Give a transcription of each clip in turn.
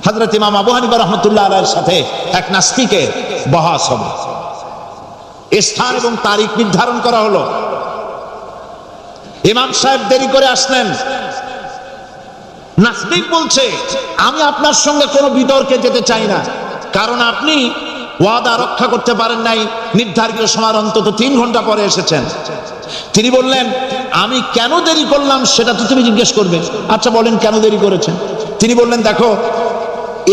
হযরত ইমাম আবু হানিফা রাহমাতুল্লাহ আলাইহির সাথে এক নাস্তিকের বহস হবে। স্থান এবং তারিখ নির্ধারণ করা হলো। ইমাম সাহেব দেরি করে আসলেন। নাস্তিক বলছে, আমি আপনার সঙ্গে কোনো বিতর্কে যেতে চাই না, কারণ আপনি ওয়াদা রক্ষা করতে পারেন নাই, নির্ধারিত সময়ের অন্তত 3 ঘন্টা পরে এসেছেন। তিনি বললেন, আমি কেন দেরি করলাম সেটা তো তুমি জিজ্ঞেস করবে। আচ্ছা বলেন কেন দেরি করেছেন? তিনি বললেন, দেখো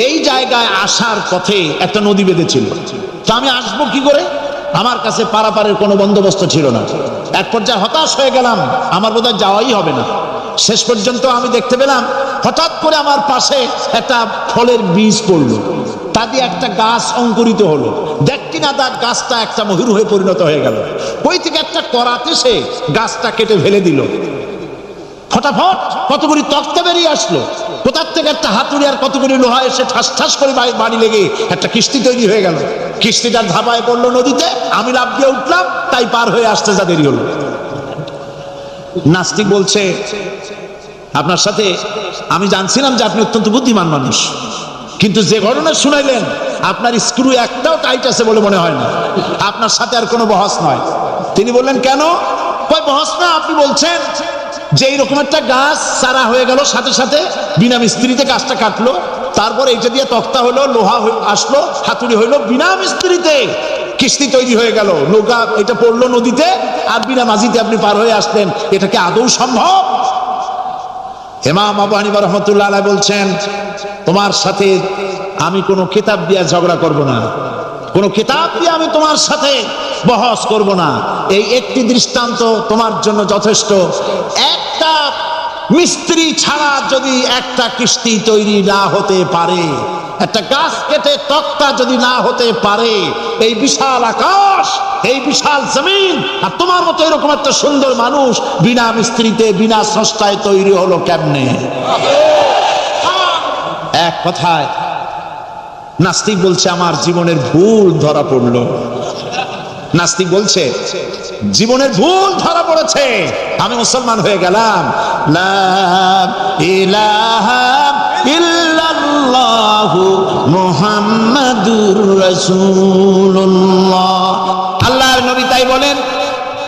এই জায়গায় আসার পথে একটা নদী বেঁধেছিল, তো আমি আসবো কি করে? আমার কাছে পারাপারের কোনো বন্দোবস্ত ছিল না। এক পর্যায়ে হতাশ হয়ে গেলাম, আমার বোধহয় যাওয়াই হবে না। শেষ পর্যন্ত আমি দেখতে পেলাম হঠাৎ করে আমার পাশে একটা ফলের বীজ পড়লো, তা দিয়ে একটা গাছ অঙ্কুরিত হলো। দেখি না তার গাছটা একটা ময়ূর হয়ে পরিণত হয়ে গেল। ওই থেকে একটা করাতে সে গাছটা কেটে ফেলে দিল। ফটাফট কতগুলি তক্তা বেরিয়ে আসলো, কোথার থেকে একটা হাতুড়ি আর কতগুলি লোহা এসে ঠাস ঠাস করে বাড়ি লেগে একটা কিস্তি তৈরি হয়ে গেল। কিস্তিটা ধাপায় পড়লো নদীতে, আমি লাফ দিয়ে উঠলাম, তাই পার হয়ে আসতে যা দেরি হলো। নাস্তিক বলছে, আপনার সাথে আমি জানছিলাম যে আপনি অত্যন্ত বুদ্ধিমান মানুষ, কিন্তু যে ঘটনা শুনাইলেন আপনার স্ক্রু একটাও টাইট আছে বলে মনে হয় না, আপনার সাথে আর কোনো বহস নয়। তিনি বললেন, কেন? কই বহস না, আপনি বলছেন যে এইরকম একটা গাছ চারা হয়ে গেল, সাথে সাথে বিনা মিস্ত্রিতে গাছটা কাটলো, তারপর এইটা দিয়ে তক্তা হলো, লোহা আসলো, হাতুড়ি হইলো, বিনা মিস্ত্রিতে কিস্তি তৈরি হয়ে গেল, নৌকা এটা পড়লো নদীতে, আর বিনা মাঝিতে আপনি পার হয়ে আসলেন। এটা কি আদৌ সম্ভব? ইমাম আবু হানিফা রাহমাতুল্লাহ আলাইহি বলছেন, তোমার সাথে আমি কোনো কিতাব দিয়ে ঝগড়া করব না, কোনো কিতাব দিয়ে আমি তোমার সাথে বহস করব না। এই একটি দৃষ্টান্ত তোমার জন্য যথেষ্ট। একটা মিস্ত্রি ছাড়া যদি একটা কিস্তি তৈরি না হতে পারে, একটা গাছ কেটে তক্তা যদি না হতে পারে, এই বিশাল আকাশ, এই বিশাল জমিন, আর তোমার মতো এরকম একটা সুন্দর মানুষ বিনা মিস্ত্রিতে বিনা স্রষ্টায় তৈরি হলো কেমনে? এক কথায় নাস্তিক বলছে, আমার জীবনের ভুল ধরা পড়লো। নাস্তিক বলছে, জীবনের ভুল ধরা পড়েছে, আমি মুসলমান হয়ে গেলাম। লা ইলাহা ইল্লাল্লাহু মুহাম্মাদুর রাসূলুল্লাহ। আল্লাহর নবী তাই বলেন,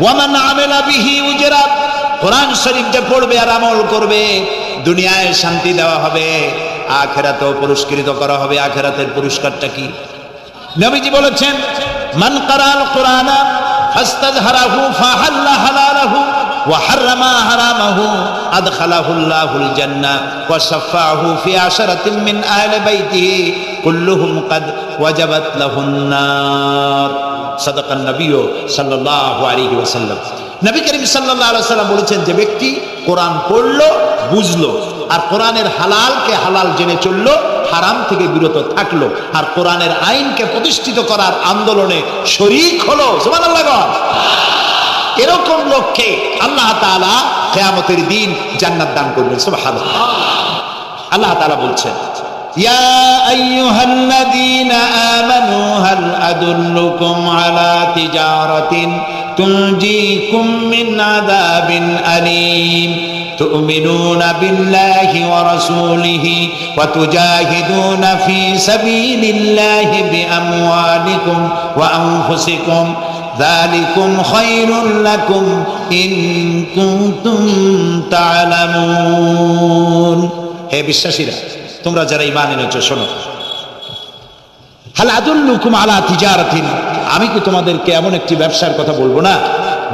ওয়ামান আমিলা বিহি উজরা। কোরআন শরীফ যে পড়বে আর আমল করবে, দুনিয়ায় শান্তি দেওয়া হবে, আখিরাতেও পুরস্কৃত করা হবে। আখিরাতের পুরস্কারটা কি? নবীজি বলেছেন, মান কারাল কুরআনা ফাস্তাযহারাহু ফাহাল্লা হালালাহু ওয়া হারামা হারামাহু আদখালাহুল্লাহুল জান্নাহ ওয়া শাফাআহু ফি আশরাতিন মিন আহলি বাইতিহি কুল্লুহুম কাদ ওয়াজাবাত লাহুন নার। সাদাকান নবী সাল্লাল্লাহু আলাইহি ওয়াসাল্লাম। নবী করিম সাল্লাল্লাহু আলাইহি ওয়াসাল্লাম বলেছেন, যে ব্যক্তি কোরআন পড়লো, বুঝলো, আর কোরআনের হালালকে হালাল জেনে চললো, হারাম থেকে বিরত থাকলো, আর কোরআনের আইনকে প্রতিষ্ঠিত করার আন্দোলনে শরীক হলো, সুবহানাল্লাহ, এরকম লোককে আল্লাহ তাআলা কিয়ামতের দিন জান্নাত দান করবেন। সুবহানাল্লাহ। আল্লাহ তাআলা বলছেন, ইয়া আইয়ুহাল্লাযীনা আমানু হাল আদুল্লুকুম আলা তিজারাতিন তুনজিকুম মিন আযাবিন আলীম تؤمنون بالله ورسوله وتجاهدون في سبيل الله بأموالكم وأنفسكم ذلكم خير لكم إن كنتم تعلمون। হে বিশ্বাসীরা, তোমরা যারা ঈমান এনেছো শোনো, হাল আদুল্লুকুম আলা তিজারাতিন, আমি কি তোমাদেরকে এমন একটি ব্যবসার কথা বলবো না,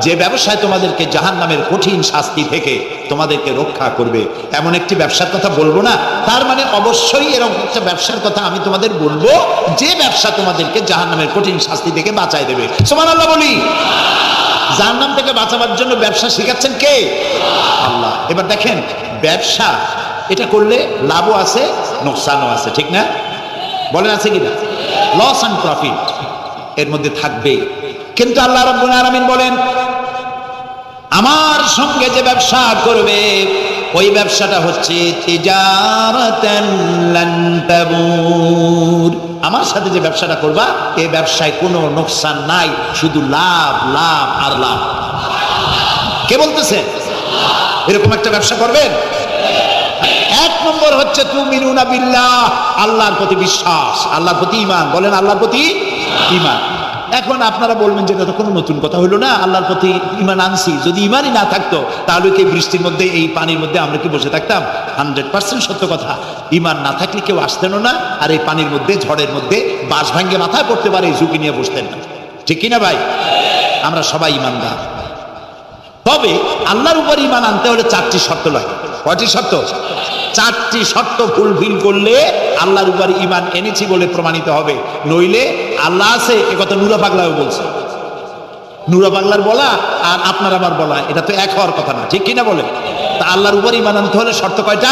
যে ব্যবসায় তোমাদেরকে জাহান্নামের কঠিন শাস্তি থেকে তোমাদেরকে রক্ষা করবে? এমন একটি ব্যবসার কথা বলবো না? তার মানে অবশ্যই এরকম একটা ব্যবসার কথা আমি তোমাদের বলবো, যে ব্যবসা তোমাদেরকে জাহান্নামের কঠিন শাস্তি থেকে বাঁচায় দেবে। সুবহানাল্লাহ বলি। জাহান্নাম থেকে বাঁচাবার জন্য ব্যবসা শিখাচ্ছেন কে? আল্লাহ। এবার দেখেন, ব্যবসা এটা করলে লাভও আছে, নোকসানও আছে, ঠিক না? বলেন আছে কিনা? লস এন্ড প্রফিট এর মধ্যে থাকবে। কিন্তু আল্লাহ রাব্বুল আলামিন বলেন, আমার সঙ্গে যে ব্যবসা করবে ওই ব্যবসাটা হচ্ছে তিজারাতান লান তাবুর। আমার সাথে যে ব্যবসাটা করবা, এই ব্যবসায় কোনো নোকসান নাই, শুধু লাভ, লাভ আর লাভ। কে বলতেছে? এরকম একটা ব্যবসা করবেন? এক নম্বর হচ্ছে তুমিনুনা বিল্লাহ, আল্লাহর প্রতি বিশ্বাস, আল্লাহর প্রতি ঈমান। বলেন আল্লাহর প্রতি ঈমান। এখন আপনারা বলবেন যে এটা তো কোনো নতুন কথা হলো না, আল্লাহর প্রতি ঈমান আনছি, যদি ঈমানই না থাকতো তাহলে কি বৃষ্টির মধ্যে এই পানির মধ্যে আমরা কি বসে থাকতাম? 100% সত্য কথা। ঈমান না থাকলে কেউ আসতেনও না, আর এই পানির মধ্যে ঝড়ের মধ্যে বাঁশ ভাঙ্গে মাথায় পড়তে পারে এই ঝুঁকি নিয়ে বসতেন না। ঠিক কিনা ভাই? আমরা সবাই ঈমানদার। তবে আল্লাহর উপর ঈমান আনতে হলে 4টি শর্ত লাগে। কয়টি শর্ত? 4টি শর্ত ফুলফিল করলে আল্লাহর উপর ঈমান এনেছি বলে প্রমাণিত হবে। নইলে আল্লাহ আছে এ কথা নুরা পাগলাও বলছে। নুরা পাগলার বলা আর আপনার আমার বলা এটা তো এক হওয়ার কথা না। ঠিক কিনা বলেন? তা আল্লাহর উপর ঈমান আনতে হলে শর্ত কয়টা?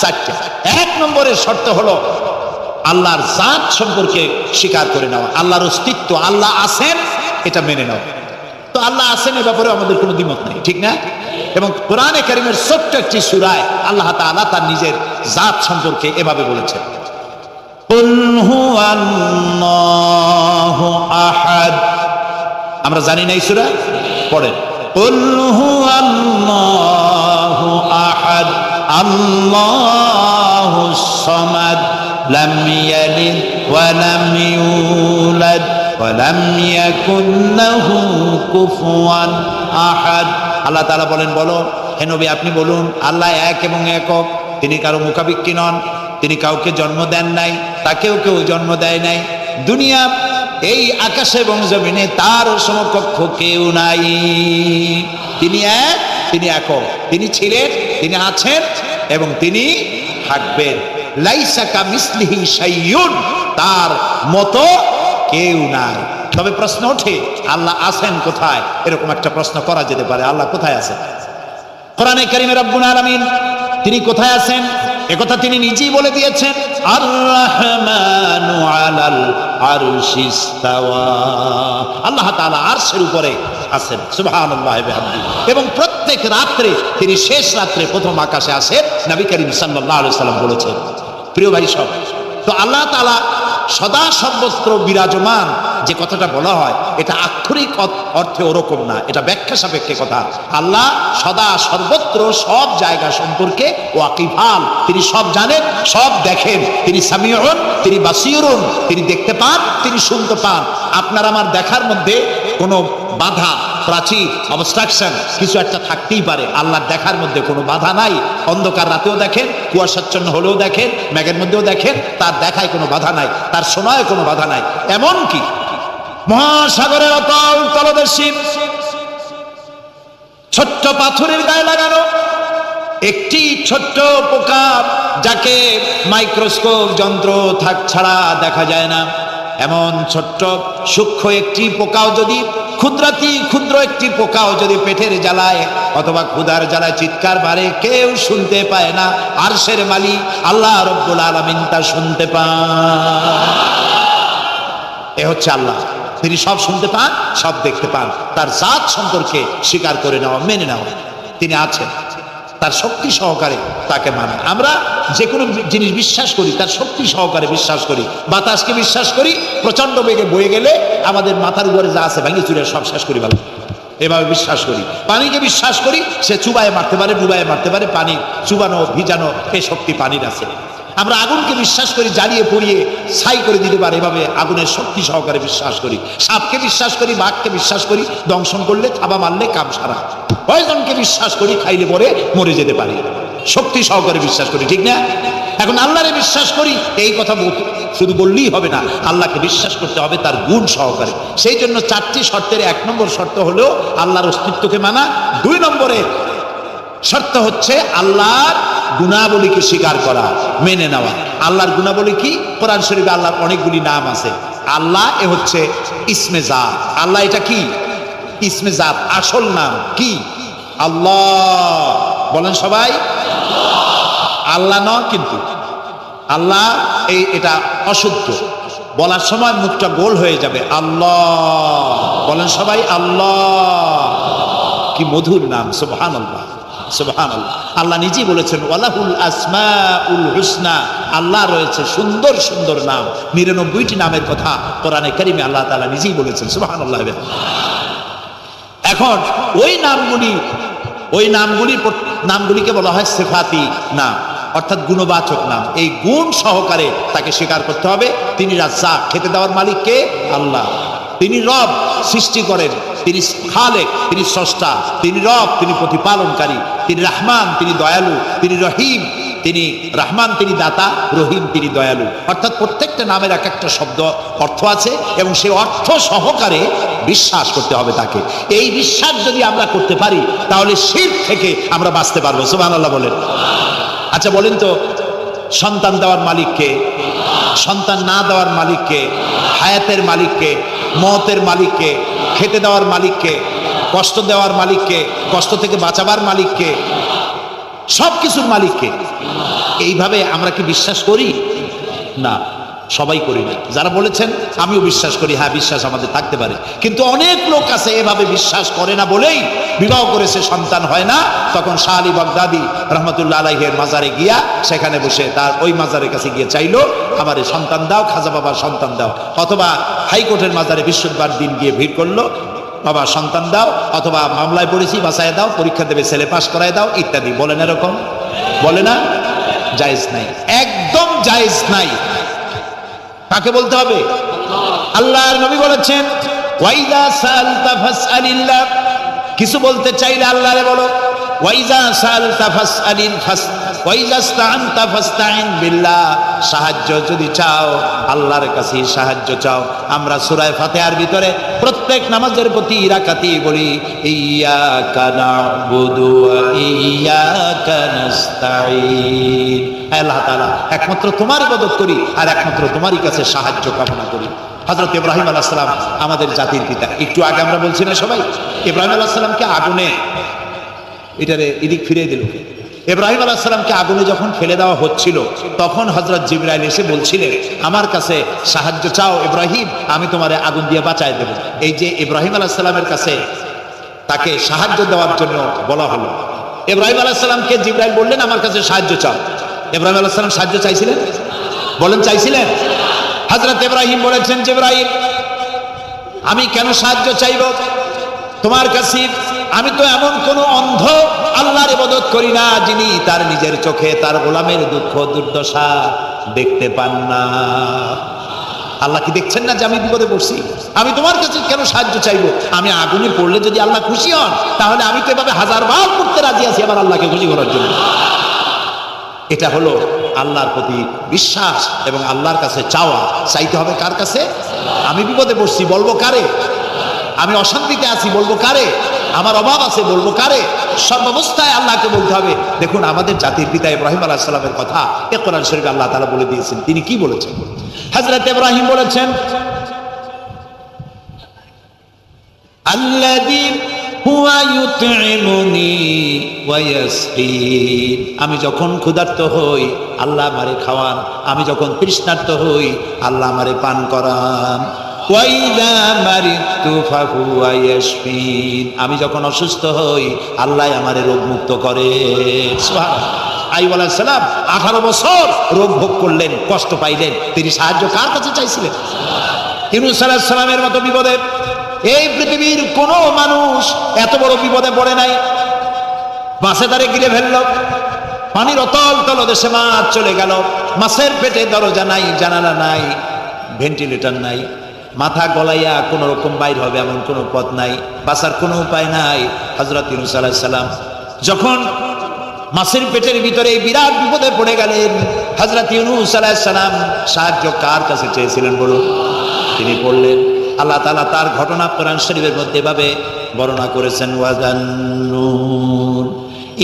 4টা। 1 নম্বরের শর্ত হলো আল্লাহর জাত সম্পর্কে স্বীকার করে নেওয়া, আল্লাহর অস্তিত্ব, আল্লাহ আছেন এটা মেনে নেওয়া। তো আল্লাহ আছেন এ ব্যাপারে আমাদের কোনো দ্বিমত নেই, ঠিক না? এবং কোরআনে কারীমের ছোট্ট একটি সূরায় আল্লাহ তাআলা তার নিজের জাত সম্পর্কে এভাবে বলেছেন, কুল হুয়াল্লাহু আহাদ। আমরা জানি না এই সূরা? পড়েন, কুল হুয়াল্লাহু আহাদ আল্লাহুস সামাদ লাম ইয়ালিদ ওয়া লাম ইউলাদ ওয়া লাম ইয়াকুল লাহু কুফুয়ান আহাদ। আল্লাহ তাআলা বলেন, বলো হে নবী আপনি বলুন, আল্লাহ এক এবং একক, তিনি কারো মুখাপেক্ষী নন, তিনি কাউকে জন্ম দেন নাই, তাকেও কেউ জন্ম দেয় নাই। দুনিয়া এই আকাশে এবং জমিনে তার সমকক্ষ কেউ নাই। তিনি এক, তিনি একক, তিনি ছিলেন, তিনি আছেন এবং তিনি থাকবেন। লাইসা কামিসলিহি শাইউন, তার মতো কেউ নাই। তবে প্রশ্ন ওঠে আল্লাহ আছেন কোথায়? এরকম একটা প্রশ্ন করা যেতে পারে, আল্লাহ কোথায় আছেন? কোরআনে কারীমে রব্বুল আলামিন তিনি কোথায় আছেন একথা তিনি নিজেই বলে দিয়েছেন, আর রাহমানু আলাল আরশি ইস্তাওয়া। আল্লাহ তাআলা আরশের উপরে আছেন, সুবহানাল্লাহি ওয়া বিহামদিহি। এবং প্রত্যেক রাত্রে তিনি শেষ রাত্রে প্রথম আকাশে আসেন, নবী করিম সাল্লাল্লাহু আলাইহি সাল্লাম বলেছেন। প্রিয় ভাই সব, তো আল্লাহ তাআলা সদা সর্বত্র বিরাজমান যে কথাটা বলা হয় এটা আক্ষরিক অর্থে ওরকম না, এটা ব্যাখ্যা সাপেক্ষে কথা। আল্লাহ সদা সর্বত্র সব জায়গা সম্পর্কে ওয়াকিফাল, তিনি সব জানেন, সব দেখেন। তিনি সামিউন, তিনি বাসিরুন, তিনি দেখতে পান, তিনি শুনতে পান। আপনার আমার দেখার মধ্যে কোনো বাধা, প্রাচীর, অবস্ট্রাকশন কিছু একটা থাকতেই পারে। আল্লাহর দেখার মধ্যে কোনো বাধা নাই। অন্ধকার রাতেও দেখেন, কুয়াশাচ্ছন্ন হলেও দেখেন, মেঘের মধ্যেও দেখেন, তার দেখায় কোনো বাধা নাই, তার শোনায় কোনো বাধা নাই। এমনকি মহাসাগরের অতল তলদেশে ছোট্ট পাথরের গায়ে লাগানো একটি ছোট্ট পোকা, যাকে মাইক্রোস্কোপ যন্ত্র থাক ছাড়া দেখা যায় না, এমন ছোট্ট সূক্ষ্ম একটি পোকাও যদি, ক্ষুদ্র একটি পোকাও যদি পেটের জ্বালায় অথবা ক্ষুধার জ্বালায় চিৎকার মারে, কেউ শুনতে পায় না। আরশের মালিক আল্লাহ রব্বুল আলামিন তা শুনতে পান। এ হচ্ছে আল্লাহ, তিনি সব শুনতে পান, সব দেখতে পান। তার জাত সম্পর্কে স্বীকার করে নেওয়া, মেনে নেওয়া, তিনি আছেন, তার শক্তি সহকারে তাকে মানা। আমরা যে কোনো জিনিস বিশ্বাস করি তার শক্তি সহকারে বিশ্বাস করি। বাতাসকে বিশ্বাস করি, প্রচন্ড বেগে বয়ে গেলে আমাদের মাথার উপরে যা আছে ভেঙে চুরে সব শেষ করি ভালো, এভাবে বিশ্বাস করি। পানিকে বিশ্বাস করি, সে চুবায়ে মারতে পারে, ডুবায়ে মারতে পারে, পানি চুবানো ভিজানো এ শক্তি পানির আছে। আমরা আগুনকে বিশ্বাস করি, জ্বালিয়ে পুড়িয়ে ছাই করে দিতে পারে, এভাবে আগুনের শক্তি সহকারে বিশ্বাস করি। সাপকে বিশ্বাস করি, বাঘকে বিশ্বাস করি, দংশন করলে, থাবা মারলে কাম সারা। পয়জনকে বিশ্বাস করি, খাইলে পরে মরে যেতে পারি, শক্তি সহকারে বিশ্বাস করি, ঠিক না? এখন আল্লাহরে বিশ্বাস করি, এই কথা শুধু বললেই হবে না, আল্লাহকে বিশ্বাস করতে হবে তার গুণ সহকারে। সেই জন্য 4টি শর্তের 1 নম্বর শর্ত হলো আল্লাহর অস্তিত্বকে মানা। 2 নম্বরে শর্ত হচ্ছে আল্লাহর গুণাবলীকে স্বীকার করা, মেনে নেওয়া। আল্লাহর গুণাবলী কি? কোরআন শরীফে আল্লাহর অনেকগুলি নাম আছে। আল্লাহ এ হচ্ছে ইসমে জাত। আল্লাহ এটা কি? ইসমে জাত, আসল নাম কি? আল্লাহ। বলেন সবাই আল্লাহ নয়, কিন্তু আল্লাহ এটা অশুদ্ধ, বলার সময় মুখটা গোল হয়ে যাবে। আল্লাহ বলেন সবাই আল্লাহ। কি মধুর নাম, সুবহানাল্লাহ, সুবহানাল্লাহ। আল্লাহ নিজেই বলেছেন ওয়ালাহুল আসমাউল হুসনা, আল্লাহ রয়েছে সুন্দর সুন্দর নাম। 99টি নামের কথা কোরআনে কারীমে আল্লাহ তাআলা নিজেই বলেছেন, সুবহানাল্লাহ। এখন ওই নামগুলিকে বলা হয় সিফাতি নাম। অর্থাৎ গুণবাচক নাম। এই গুণ সহকারে তাকে স্বীকার করতে হবে। তিনি রাজ্জাক, খেতে দেওয়ার মালিক কে? আল্লাহ। তিনি রব, সৃষ্টি করেন। তিনি খালেক, তিনি স্রষ্টা। তিনি রব, তিনি প্রতিপালনকারী। তিনি রহমান, তিনি দয়ালু। তিনি রহিম, তিনি রহমান, তিনি দাতা। রহিম, তিনি দয়ালু। অর্থাৎ প্রত্যেকটা নামের এক একটা শব্দ অর্থ আছে এবং সেই অর্থ সহকারে বিশ্বাস করতে হবে তাকে। এই বিশ্বাস যদি আমরা করতে পারি তাহলে শিরক থেকে আমরা বাঁচতে পারবো। সুবহানাল্লাহ বলেন। আচ্ছা বলেন তো, সন্তান দেওয়ার মালিককে? সন্তান না দেওয়ার মালিককে? হায়াতের মালিককে? মওতের মালিককে? খেতে দেওয়ার মালিককে? কষ্ট দেওয়ার মালিককে? কষ্ট থেকে বাঁচাবার মালিককে? সব কিছুর মালিককে। এইভাবে আমরা কি বিশ্বাস করি? না, সবাই করি না। যারা বলেছেন আমিও বিশ্বাস করি, হ্যাঁ বিশ্বাস আমাদের থাকতে পারে, কিন্তু অনেক লোক আছে এভাবে বিশ্বাস করে না বলেই বিবাহ করেছে, সন্তান হয় না। তখন শাহ আলী বাগদাদি রহমতুল্লাহ আলাইহির মাজারে গিয়া সেখানে বসে তার ওই মাজারের কাছে গিয়ে চাইলো আমারে সন্তান দাও, খাজা বাবার সন্তান দাও। অথবা হাইকোর্টের মাজারে বৃহস্পতিবার দিন গিয়ে ভিড় করলো, বাবা সন্তান দাও, অথবা মামলায় পড়েছি বাঁচায় দাও, পরীক্ষা দেবে ছেলে পাশ করায় দাও ইত্যাদি। বলেন এরকম? বলে না? জায়েজ নাই, একদম জায়েজ নাই। কাকে বলতে হবে? আল্লাহর নবী বলেছেন ওয়াইদা সালতা ফাসআলিল্লাহ, কিছু বলতে চাইলে আল্লাহরে বলো। ওয়াইজা সালতা ফাসআলিল ওয়াইজা ইসতাআনতা ফাসতাইন বিল্লাহ, সাহায্য যদি চাও আল্লাহর কাছে সাহায্য চাও। আমরা সূরা ফাতিহার ভিতরে প্রত্যেক নামাজের প্রতি রাকাতি বলি ইয়্যাকা না'বুদু ওয়া ইয়্যাকা নাস্তাঈন। আল্লাহ তাআলা একমাত্র তোমার ইবাদত করি আর একমাত্র তোমারই কাছে সাহায্য কামনা করি। হযরত ইব্রাহিম আলাইহিস সালাম আমাদের জাতির পিতা। একটু আগে আমরা বলছি না সবাই, ইব্রাহিম আলাইহিস সালামকে আগুনে, এটারে এদিক ফিরিয়ে দিল। ইব্রাহিম আলাইহিস সালামকে আগুনে যখন ফেলে দেওয়া হচ্ছিল তখন হযরত জিবরাইল এসে বলছিলেন আমার কাছে সাহায্য চাও ইব্রাহিম, আমি তোমারে আগুন দিয়ে বাঁচায় দেব। এই যে ইব্রাহিম আলাইহিস সালামের কাছে তাকে সাহায্য দেওয়ার জন্য বলা হলো। ইব্রাহিম আলাইহিস সালামকে জিবরাইল বললেন আমার কাছে সাহায্য চাও। ইব্রাহিম আলাইহিস সালাম সাহায্য চাইছিলেন? বলেন চাইছিলেন? হযরত ইব্রাহিম বলেছেন জিবরাইল আমি কেন সাহায্য চাইব তোমার কাছে? আমি তো এমন কোন অন্ধ আল্লাহর ইবাদত করি না যিনি তার নিজের চোখে তার গোলামের দুঃখ দুর্দশা দেখতে পান না। আল্লাহ কি দেখছেন না যে আমি বিপদে পড়ছি? আমি তোমার কাছে কেন সাহায্য চাইবো? আমি আগুনে পড়লে যদি আল্লাহ খুশি হন তাহলে আমি তো এভাবে হাজারবার করতে রাজি আছি আবার আল্লাহকে খুশি করার জন্য। এটা হলো আল্লাহর প্রতি বিশ্বাস এবং আল্লাহর কাছে চাওয়া। চাইতে হবে কার কাছে? আমি বিপদে পড়ছি বলবো কারে? আমি অশান্তিতে আছি বলবো কারে? আমার অভাব আছে বলবো কারে? সর্বাবস্থায় আল্লাহকে বলতে হবে। দেখুন আমাদের জাতির পিতা ইব্রাহিম আলাইহিস সালামের কথা এ কোরআন শরীফে আল্লাহ তাআলা বলে দিয়েছেন। তিনি কি বলেছেন? হযরত ইব্রাহিম বলেছেন আল্লাযী হুয়া ইউতঈমুনি ওয়া ইয়াসকিন, আমি যখন ক্ষুধার্ত হই আল্লাহ আমারে খাওয়ান, আমি যখন তৃষ্ণার্ত হই আল্লাহ আমারে পান করান। ওয়াইদা মারিতু ফাহুয়া ইয়াশফিন, আমি যখন অসুস্থ হই আল্লাহ আমারে রোগ মুক্ত করে। সুবহানাল্লাহ। আইয়ুব আলাইহিস সালাম 18 বছর রোগ ভোগ করলেন, কষ্ট পাইলেন, তিনি সাহায্য কার কাছে চাইছিলেন? ইউনূস আলাইহিস সালামের মতো বিপদে এই পৃথিবীর কোন মানুষ এত বড় বিপদে পড়ে নাই। মাছে তারে গিলে ফেললো, পানির অতল তলদেশে মাছ চলে গেল, মাছের পেটে দরজা নাই, জানালা নাই, ভেন্টিলেটর নাই, মাথা গলাইয়া কোন রকম বাইর হবে এমন কোন পথ নাই, বাঁচার কোনো উপায় নাই। হযরত ইউনূস আলাইহিস সালাম যখন মাছের পেটের ভিতরে বিরাট বিপদে পড়ে গেলেন, হযরত ইউনূস আলাইহিস সালাম সাহায্য কার কাছে চেয়েছিলেন বলুন? তিনি বললেন আল্লাহ তাআলা তার ঘটনা কোরআন শরীফের মধ্যে এভাবে বর্ণনা করেছেন ওয়াজান্নুন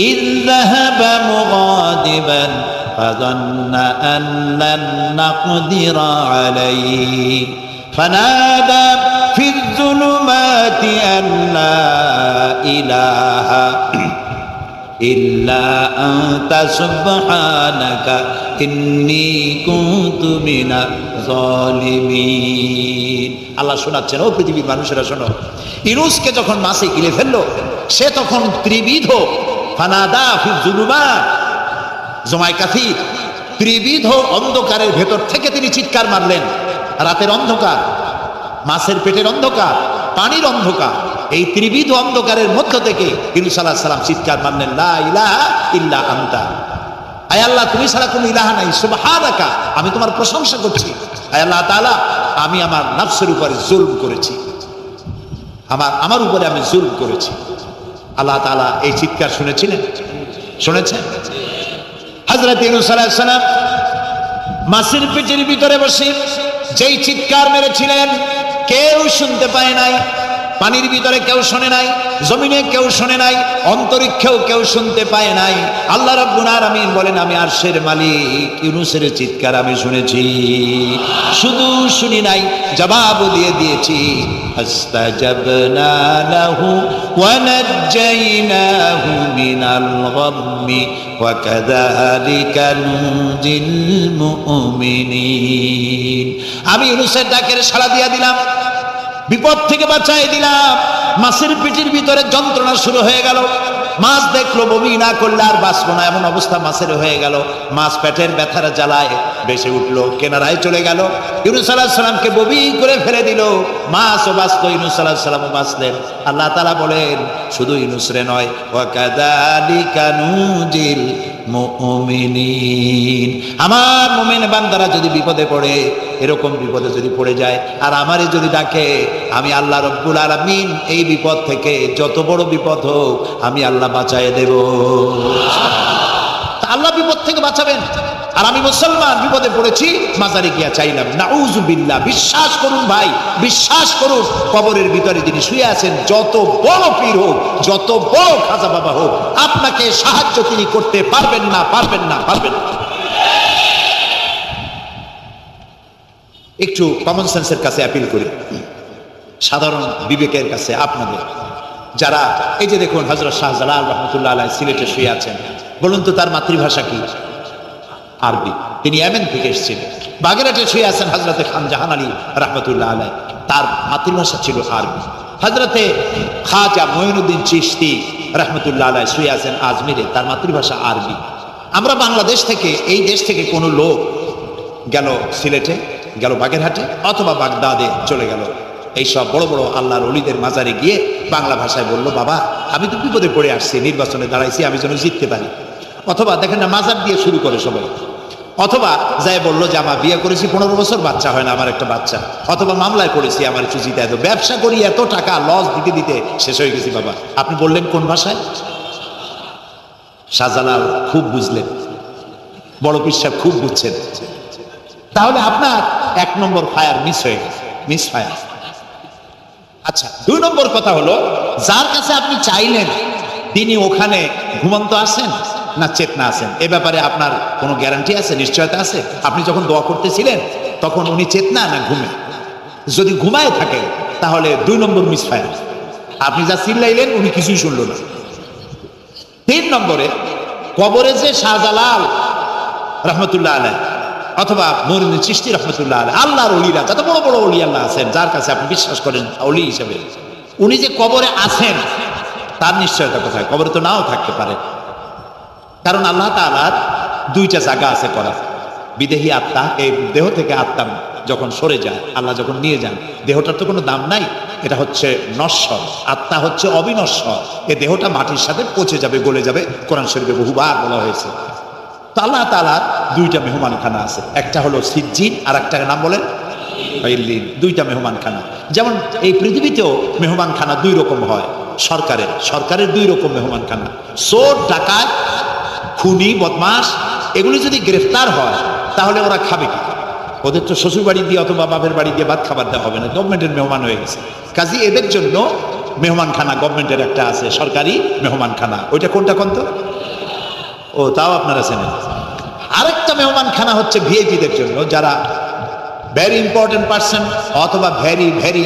ইয যাহাবা মুগাদিবান ফাযান্না আন লান নাকদিরা আলাইহি ফানাদা ফিয যুলুমাতি আন লা ইলাহা ইল্লা আনতা সুবহানাকা ইন্নী কুনতু মিনাজ জালিমিন। আল্লাহ শোনাচ্ছেন, ও পৃথিবীর মানুষেরা শোনো, ইউনূসকে যখন মাছে গিলে ফেললো সে তখন ত্রিবিধ ফানাদা ফি যুলুমাত জমায় কাসির, ত্রিবিধ অন্ধকারের ভেতর থেকে তিনি চিৎকার মারলেন। রাতের অন্ধকার, মাছের পেটের অন্ধকার, পানির অন্ধকার, এই ত্রিবিধ অন্ধকারের মধ্য থেকে ইউনূস আলাইহিস সালাম চিৎকার মারলেন লা ইলাহা ইল্লা আনতা। আয় আল্লাহ, তুমি ছাড়া কোনো ইলাহা নাই, সুবহানাকা, আমি তোমার প্রশংসা করছি। আয় আল্লাহ তাআলা, আমি আমার নফসের উপরে জুলম করেছি, আমার উপরে আমি জুলম করেছি। আল্লাহ তাআলা এই চিৎকার শুনেছিলেন? শুনেছেন? হযরত ইউনূস আলাইহিস সালাম মাছের পেটের ভিতরে বসে যেই চিৎকার মেরেছিলেন কেউ শুনতে পায় নাই। পানির ভিতরে কেউ শোনে নাই, জমিনে কেউ শোনে নাই, অন্তরিক্ষেও কেউ শুনতে পায় নাই। আল্লাহ রাব্বুল আলামিন বলেন, আমি আরশের মালিক ইউনূসের চিৎকার আমি শুনেছি। শুধু শুনি নাই, জবাবও দিয়ে দিয়েছি। আস্তাজাবনা লাহু ওয়া নাজ্জাইনাহু মিনাল গাম্মি ওয়া কাযালিকা নুনজিল মুমিনিন। আমি ইউনূসের ডাকের সাড়া দিয়া দিলাম, বিপদ থেকে বাঁচাই দিলাম। মাছের পেটের ভিতরে যন্ত্রণা শুরু হয়ে গেল। মাছ দেখলো বমি না করলে আর বাঁচবো না, এমন অবস্থা মাছের হয়ে গেল। মাছ পেটের ব্যথার জ্বালায় বেশি উঠলো, কেনারায় চলে গেল। ইউনূস আলাইহিস সালামকে বমি করে ফেলে দিল। মাছও বাঁচলো, ইউনূস আলাইহিস সালামও বাঁচলেন। আল্লাহ তাআলা বলেন, শুধু ইউনূস রে নয়, ওয়া কাযালিকা নুনজিল মুমিনিন। আমার মুমিন বান্দারা যদি বিপদে পড়ে, এরকম বিপদে যদি পড়ে যায় আর আমারে যদি ডাকে, আমি আল্লাহ রব্বুল আলামিন এই বিপদ থেকে, যত বড় বিপদ হোক, আমি আল্লাহ বাঁচায় দেব। আল্লাহ বিপদ থেকে বাঁচাবেন। আর আমি মুসলমান বিপদে পড়েছি, মাজারে গিয়া চাইলাম, নাউযুবিল্লাহ। বিশ্বাস করুন ভাই, বিশ্বাস করুন, কবরের ভিতরে যিনি শুয়ে আছেন, যত বড় পীর হোক, যত বড় খাজা বাবা হোক, আপনাকে সাহায্য তিনি করতে পারবেন না, পারবেন না, পারবেন না। একটু কমন সেন্সের কাছে অ্যাপিল করি, সাধারণ বিবেকের কাছে আপনাদের, যারা এই যে দেখুন হযরত শাহজালাল রহমতুল্লাহ আলাইহি সিলেটে শুয়ে আছেন, বলুন তো তার মাতৃভাষা কি? আরবি। তিনি ইয়েমেন থেকে এসেছিলেন। বাগেরহাটে শুয়ে আছেন হযরতে খান জাহান আলী রহমতুল্লাহ আলাইহি, তার মাতৃভাষা ছিল আরবি। হযরতে খাজা মঈনুদ্দিন চিশতি রহমতুল্লাহ আলাইহি শুয়ে আছেন আজমিরে, তার মাতৃভাষা আরবি। আমরা বাংলাদেশ থেকে, এই দেশ থেকে কোনো লোক গেল সিলেটে, গেল বাগেরহাটে অথবা বাগদাদে চলে গেল, এইসব বড় বড় আল্লাহর ওলিদের মাজারে গিয়ে বাংলা ভাষায় বলল, বাবা আমি তো বিপদে পড়ে আসছি, নির্বাচনে দাঁড়াইছি, আমি যেন জিততে পারি। অথবা দেখেন না, মাজার দিয়ে শুরু করে সবাই। অথবা যাই বললো যে আমার বিয়ে করেছি 15 বছর, বাচ্চা হয় না, আমার একটা বাচ্চা। অথবা মামলায় পড়েছি, আমার একটু জিতে, এত ব্যবসা করি, এত টাকা লস দিতে দিতে শেষ হয়ে গেছি। বাবা আপনি বললেন কোন ভাষায়? শাহজালাল খুব বুঝলেন, বড় পীর সাহেব খুব বুঝছেন। তাহলে আপনার 1 নম্বর ফায়ার মিস হয়ে গেছে, মিস ফায়ার। আচ্ছা, 2 নম্বর কথা হলো, যার কাছে আপনি চাইলেন তিনি ওখানে ঘুমন্ত আছেন না চেতনা আছেন, এ ব্যাপারে আপনার কোনো গ্যারান্টি আছে, নিশ্চয়তা আছে? আপনি যখন দোয়া করতেছিলেন তখন উনি চেতনা না ঘুমে? যদি ঘুমায় থাকেন তাহলে 2 নম্বর মিস ফায়ার। আপনি যা চিল্লাইলেন উনি কিছুই শুনল না। 3 নম্বরে, কবরে যে শাহজালাল রহমতুল্লাহ আলাইহি অথবা মঈনুদ্দিন চিশতি রহমতুল্লাহ আলাইহি, আল্লাহর ওলিরা, যত বড় বড় ওলি আল্লাহ আছেন, যার কাছে আপনি বিশ্বাস করেন ওলি হিসেবে, উনি যে কবরে আছেন তার নিশ্চয়তা কোথায়? কবরে তো নাও থাকতে পারে। কারণ আল্লাহ তাআলার 2টা জায়গা আছে করা। বিদেহী আত্মা, এই দেহ থেকে আত্মা যখন সরে যায়, আল্লাহ যখন নিয়ে যান, দেহটার তো কোনো দাম নাই, এটা হচ্ছে নশ্বর, আত্মা হচ্ছে অবিনশ্বর। এই দেহটা মাটির সাথে পচে যাবে, গলে যাবে, কোরআন শরীফে বহুবার বলা হয়েছে। তো আল্লাহ তাআলার 2টা মেহমানখানা আছে, একটা হলো সিজ্জিন আর একটার নাম বলেন ইল্লিন। 2টা মেহমানখানা। যেমন এই পৃথিবীতেও মেহমানখানা 2 রকম হয়। সরকারের 2 রকম মেহমানখানা। চোর, ডাকাত, খুনি, বদমাস, এগুলি যদি গ্রেফতার হয় তাহলে ওরা খাবে কি? ওদের তো শ্বশুর বাড়ি দিয়ে অথবা বাপের বাড়ি দিয়ে ভাত খাবার দেওয়া হবে না, গভর্নমেন্টের মেহমান হয়ে গেছে। কাজে এদের জন্য মেহমানখানা গভর্নমেন্টের একটা আছে, সরকারি মেহমানখানা। ওইটা কোনটা কোন তো? ও, তাও আপনারা চেনেন। আরেকটা মেহমানখানা হচ্ছে ভিআইপিদের জন্য, যারা ভেরি ইম্পর্টেন্ট পার্সন অথবা ভেরি ভেরি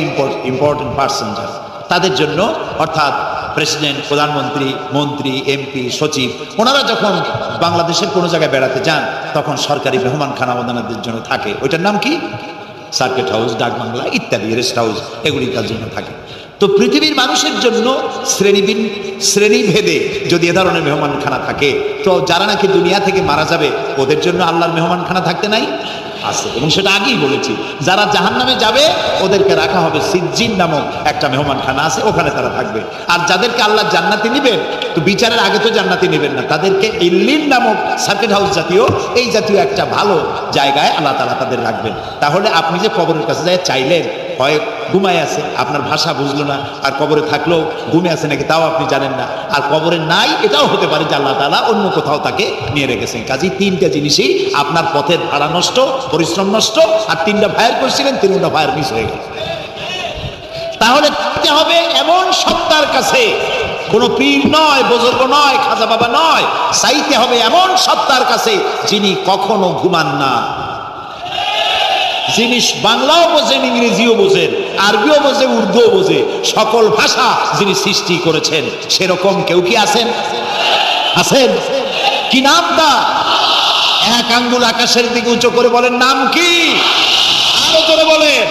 ইম্পর্টেন্ট পার্সন, যারা তাদের জন্য, অর্থাৎ প্রেসিডেন্ট, প্রধানমন্ত্রী, মন্ত্রী, এমপি, সচিব, ওনারা যখন বাংলাদেশের কোনো জায়গায় বেড়াতে যান তখন সরকারি মেহমানখানা ওনাদের জন্য থাকে। ওইটার নাম কি? সার্কিট হাউস, ডাকবাংলা ইত্যাদি, রেস্ট হাউস, এগুলি তার জন্য থাকে। তো পৃথিবীর মানুষের জন্য শ্রেণীভেদে যদি এ ধরনের মেহমানখানা থাকে, তো যারা নাকি দুনিয়া থেকে মারা যাবে ওদের জন্য আল্লাহর মেহমানখানা থাকতে নাই? আছে, এবং সেটা আগেই বলেছি। যারা জাহান্নামে যাবে ওদেরকে রাখা হবে সিজ্জিন নামক একটা মেহমানখানা আছে, ওখানে তারা থাকবে। আর যাদেরকে আল্লাহ জান্নাতি নেবেন, তো বিচারের আগে তো জান্নাতি নেবেন না, তাদেরকে ইল্লিন নামক সার্কিট হাউস জাতীয় এই জাতীয় একটা ভালো জায়গায় আল্লাহ তাআলা তাদের রাখবেন। তাহলে আপনি যে কবরের কাছে যায় চাইলেন, হয় ঘুমায় আছে, আপনার ভাষা বুঝলো না, আর কবরে থাকলেও ঘুমে আছে নাকি তাও আপনি জানেন না, আর কবরে নাই এটাও হতে পারে যে আল্লাহ তাআলা অন্য কোথাও তাকে নিয়ে রেখেছেন। কাজেই তিনটা জিনিসই আপনার পথের ভাড়া নষ্ট, পরিশ্রম নষ্ট, আর তিনটা ফায়ার করছিলেন, তিনটা ফায়ার মিস হয়ে গেল। তাহলে থাকতে হবে এমন সত্তার কাছে, কোনো পীর নয়, বুজুর্গ নয়, খাজা বাবা নয়, চাইতে হবে এমন সত্তার কাছে যিনি কখনো ঘুমান না, যিনি বাংলাও বোঝেন, ইংরেজিও বোঝেন, আরবিও বোঝে, উর্দুও বোঝে, সকল ভাষা যিনি সৃষ্টি করেছেন, সেরকম কেউ কি আছেন? আছেন? কি নামটা? এক আঙ্গুল আকাশের দিকে উঁচু করে বলেন, নাম কি? আরো জোরে বলেন,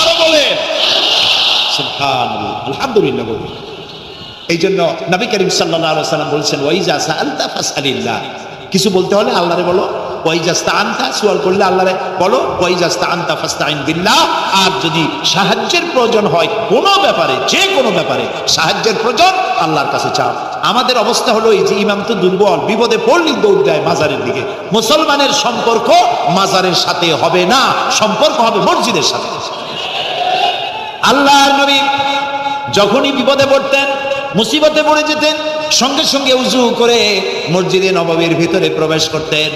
আরো বলেন, সুবহানাল্লাহ, আলহামদুলিল্লাহ বলুন। এই জন্য নবী করিম সাল্লাল্লাহু আলাইহি ওয়াসাল্লাম বলছেন, ওয়াইজা সাআলতা ফাসআলিল্লাহ, কিছু বলতে হলে আল্লাহরে বলো, ওয়াইজাস্তাআনতা, সুয়াল করলে আল্লাহরে বলো, ওয়াইজাস্তাআনতা ফাসতাইন বিল্লাহ। আর যদি সাহায্যের প্রয়োজন হয় কোনো ব্যাপারে, যে কোনো ব্যাপারে সাহায্যের প্রয়োজন, আল্লাহর কাছে চাও। আমাদের অবস্থা হলো এই যে ইমাম তো দুর্বল, বিপদে পড়লেই দৌড় দেয় মাজারের দিকে। মুসলমানের সম্পর্ক মাজারের সাথে হবে না, সম্পর্ক হবে মসজিদের সাথে। আল্লাহর নবী যখনই বিপদে পড়তেন, মুসিবতে পড়ে যেতেন, সঙ্গে সঙ্গে উজু করে মসজিদে নববীর ভিতরে প্রবেশ করতেন,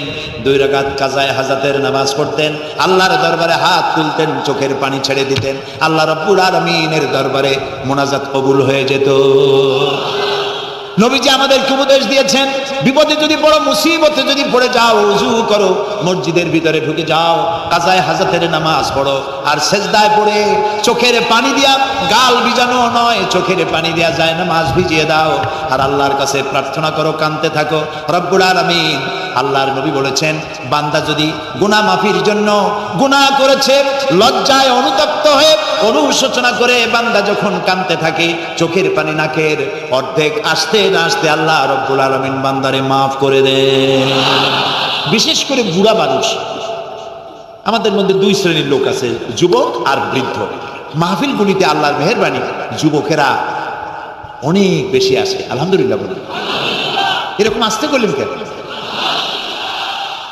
2 রাকাত কাজায়ে হাজাতের নামাজ পড়তেন, আল্লাহর দরবারে হাত তুলতেন, চোখের পানি ছেড়ে দিতেন, আল্লাহ রাব্বুল আলামিনের দরবারে মোনাজাত কবুল হয়ে যেত। নবীজি আমাদেরকে উপদেশ দিয়েছেন, বিপদে যদি পড়ো, মুসিবতে যদি পড়ে যাও, উজু করো, মসজিদের ভিতরে ঢুকে যাও, কাজায়ে হাজাতের নামাজ পড়ো, আর সেজদায় পড়ে চোখের পানি দিয়া, গাল ভিজানো নয়, চোখের পানি দিয়া যায় নামাজ ভিজিয়ে দাও, আর আল্লাহর কাছে প্রার্থনা করো, কাঁদতে থাকো রব্বুল আলামিন। আল্লাহর নবী বলেছেন, বান্দা যদি গুনাহ মাফির জন্য গুনাহ করেছে, লজ্জায় অনুতপ্ত হয়ে অনুশোচনা করে বান্দা যখন কাঁদতে থাকে, চোখের পানি নাকের অর্ধেক আসতে না আসতে আল্লাহ রব্বুল আলামিন বান্দারে মাফ করে দেন। বিশেষ করে বুড়া মানুষ, আমাদের মধ্যে 2 শ্রেণীর লোক আছে, যুবক আর বৃদ্ধ। মাহফিল গুলিতে আল্লাহর মেহেরবানি যুবকেরা অনেক বেশি আসে, আলহামদুলিল্লাহ বলুন। এরকম আসতে করলেন কেন?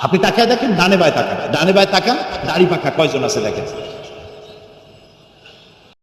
আপনি তাকায় দেখেন, ডানে বায় তাকান, ডানে বায় তাকান, দাড়ি পাকা কয়জন আছে দেখেন।